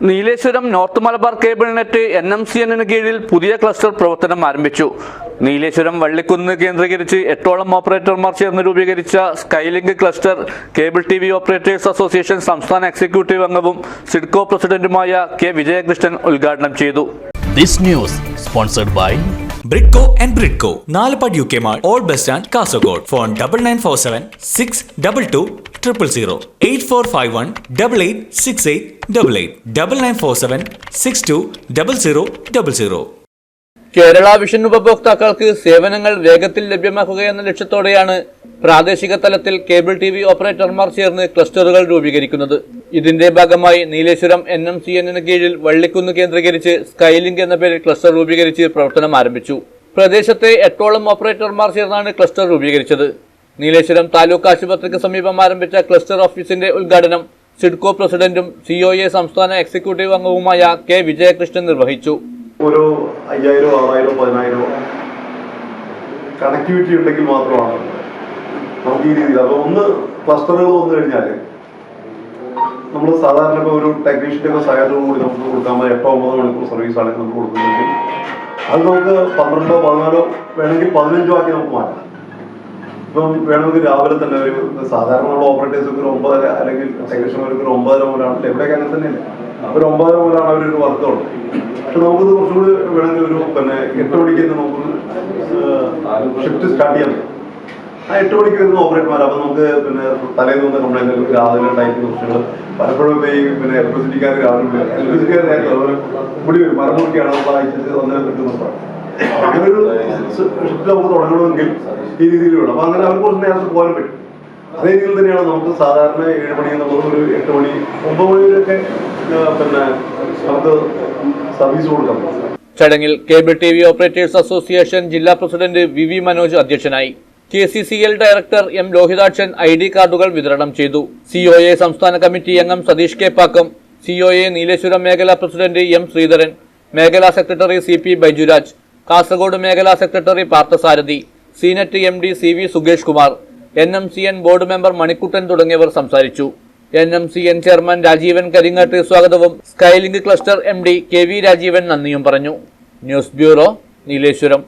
Nileshwaram north Malabar cable net NMCN കീഴിൽ പുതിയ cluster പ്രവർത്തനം ആരംഭിച്ചു. നീലേശ്വരം വള്ളിക്കുന്ന് കേന്ദ്രീകരിച്ച് 8ഓളം ഓപ്പറേറ്റർമാർ ചേർന്ന് രൂപീകരിച്ച Skylink cluster cable TV operators association സംസ്ഥാന എക്സിക്യൂട്ടീവ് അംഗവും സിഡ്കോ പ്രസിഡന്റുമായ K. വിജയകൃഷ്ണൻ ഉദ്ഘാടനം ചെയ്തു. This news sponsored by Britco and Britco, Nalapad UK Mart, Old Bus Stand, Kasaragod. Phone 9947 622 000 8451 886888 9947 62 0000. Kerala vision ഉപഭോക്താക്കൾക്ക് സേവനങ്ങൾ വേഗത്തിൽ ലഭ്യമാക്കുകയെന്ന ലക്ഷ്യത്തോടെയാണ് പ്രാദേശിക തലത്തിൽ കേബിൾ TV ഓപ്പറേറ്റർമാർ ചേർന്ന് ക്ലസ്റ്ററുകൾ രൂപീകരിക്കുന്നത്. ഇതിന്റെ ഭാഗമായി നീലേശ്വരം NMCN കീഴിൽ വള്ളിക്കുന്ന് കേന്ദ്രീകരിച്ച് സ്കൈലിങ്ക് എന്ന പേരിൽ ക്ലസ്റ്റർ രൂപീകരിച്ച് പ്രവർത്തനം ആരംഭിച്ചു. പ്രദേശത്തെ 8ഓളം ഓപ്പറേറ്റർമാർ ചേർന്നാണ് ക്ലസ്റ്റർ രൂപീകരിച്ചത്. നീലേശ്വരം താലൂക്ക് ആശുപത്രിക്ക് സമീപം ആരംഭിച്ച ക്ലസ്റ്റർ ഓഫീസിന്റെ ഉദ്ഘാടനം സിഡ്കോ പ്രസിഡന്റും COA സംസ്ഥാന എക്സിക്യൂട്ടീവ് അംഗവുമായ K. വിജയകൃഷ്ണൻ നിർവഹിച്ചു. ഒരു 5000, 6000, 10000 കണക്ടിവിറ്റി ഉണ്ടെങ്കിൽ മാത്രമാണ് നമുക്ക് ഈ രീതിയിൽ. അപ്പോൾ ക്ലസ്റ്ററുകൾ വന്നു കഴിഞ്ഞാൽ നമ്മൾ സാധാരണ ഇപ്പോൾ ഒരു ടെക്നീഷ്യൻ്റെ ഒക്കെ സഹായത്തോടു കൂടി നമുക്ക് കൊടുക്കാൻ 8-9 മണിക്കൂർ സർവീസ് ആണെങ്കിൽ നമുക്ക് കൊടുക്കുന്നെങ്കിൽ അത് നമുക്ക് 12, 14 വേണമെങ്കിൽ 15 ആക്കി നമുക്ക് മാറ്റാം. ഇപ്പം വേണമെങ്കിൽ രാവിലെ തന്നെ ഒരു സാധാരണ നമ്മൾ ഓപ്പറേറ്റേഴ്സ് ഒരു 9 അല്ലെങ്കിൽ ടെക്നീഷ്യന്മാർക്ക് ഒരു 9:30 മുതലാണല്ലോ. എവിടെയൊക്കെ അങ്ങനെ തന്നെയല്ലേ, ഒരു 9:30 മുതലാണ് അവരൊരു വർക്കുള്ളൂ. പക്ഷെ നമുക്കിത് കുറച്ചുകൂടി വേണമെങ്കിൽ ഒരു 8 മണിക്ക് തന്നെ നമുക്ക് ഷിഫ്റ്റ് സ്റ്റാർട്ട് ചെയ്യാൻ പറ്റും. ആ 8 മണിക്ക് വരുന്ന ഓപ്പറേറ്റർമാർ അപ്പം നമുക്ക് തലേന്ന് വന്ന കംപ്ലൈൻറ്റ് രാവിലെ ടൈപ്പ് പ്രശ്നങ്ങൾ പലപ്പോഴും ഈ ഇലക്ട്രിസിറ്റിക്കാർ രാവിലെ അതുപോലെ മുടി വരും മരമുറിക്കാണ് നമ്മൾ അയച്ചിട്ട് ഒന്നര കിട്ടുന്ന അങ്ങനെ ഒരു ഷിഫ്റ്റ് നമുക്ക് തുടങ്ങണമെങ്കിൽ ഈ രീതിയിൽ വേണം. അപ്പം അങ്ങനെ അവർക്ക് കുറച്ച് നേരത്തെ പോകാൻ പറ്റും. അതേ രീതിയിൽ തന്നെയാണ് നമുക്ക് സാധാരണ 7 മണി എന്നുള്ളത് ഒരു 8 മണി 9 മണിയിലൊക്കെ നമുക്ക് സർവീസ് കൊടുക്കാം. ചടങ്ങിൽ കേബിൾ TV ഓപ്പറേറ്റേഴ്സ് അസോസിയേഷൻ ജില്ലാ പ്രസിഡന്റ് VV മനോജ് അധ്യക്ഷനായി. KCCL director M. Lohithakshan ID കാർഡുകൾ വിതരണം ചെയ്തു. COA സംസ്ഥാന കമ്മിറ്റി അംഗം സതീഷ് K. പാക്കം, COA നീലേശ്വരം മേഖലാ പ്രസിഡന്റ് M. ശ്രീധരൻ, മേഖലാ സെക്രട്ടറി CP ബൈജുരാജ്, കാസർഗോഡ് മേഖലാ secretary Parthasarathy, CNET MD CV Sukesh Kumar, NMCN board member Manikuttan തുടങ്ങിയവർ സംസാരിച്ചു. NMCN ചെയർമാൻ രാജീവൻ കരിങ്ങാട്ട് സ്വാഗതവും Skylink cluster MD KV Rajeevan നന്ദിയും പറഞ്ഞു. News bureau, Nileshwaram.